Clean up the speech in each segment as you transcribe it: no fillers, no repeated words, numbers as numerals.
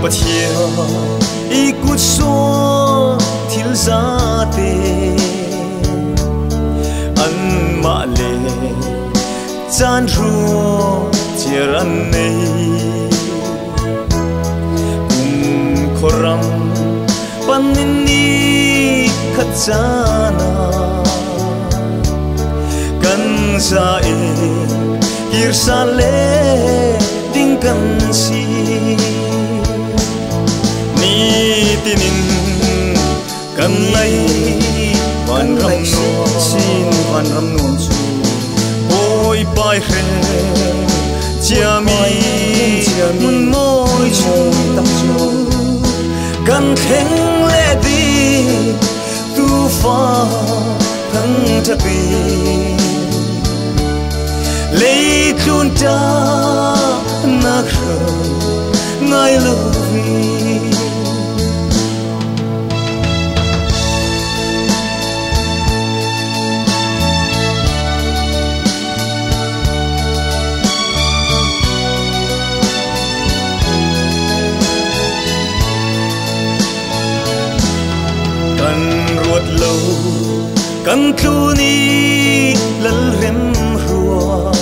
Pathia ikut so thil zate an ma le chan ru chiran nei khoram panni khachana kan sa e kirsale ding kan si ni tinin kan lai van ram no sin van ram no chu oi pai khe chiami mun moi chu tak chu kan kheng le di tu fa thang ta pi le chun ta na kho ngai lo vi lâu căn thu ni lal rem rùa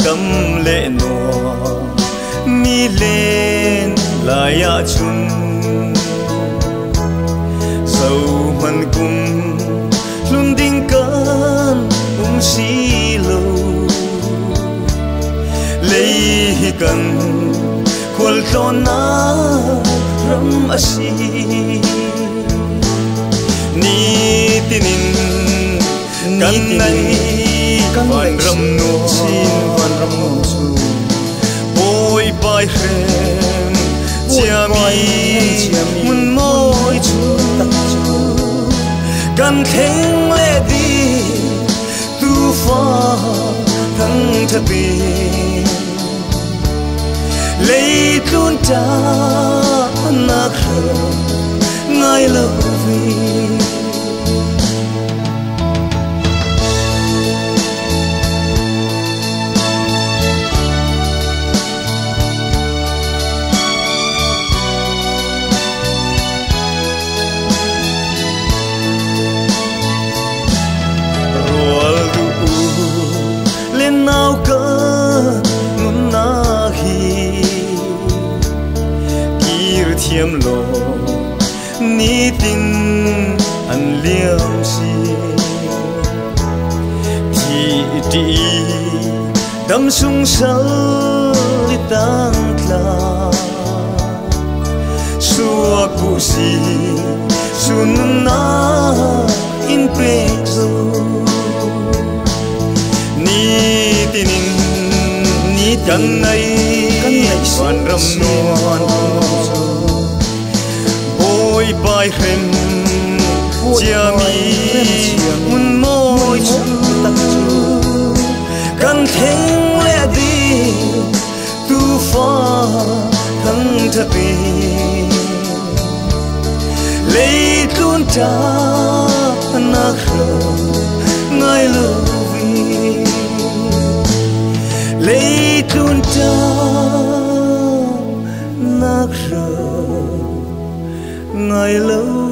đâm lệ nùa mi lên lại ya chung sâu man cung luôn đinh cơn xí lâu lấy cần qual tròn na ram asi ni tinin kan nai van ram no sin van ram no su oi pai khem chiami mun moi chu tak chu kan kheng le di tu fa thang tha pi le tun ta na kho ngai lo vi nào cơ ngum na hi kir thiam lo ni tin an liam si thi ti dam sung sal li tang tla suwa ku si sun na in prezo tinin ni kan nai van ram no oi pai khem chiami mun moi chu tak chu kan theng le di tu fa thang tha pi le tun ta na kho ngai lo lấy chun ta nắc rờ ngày lâu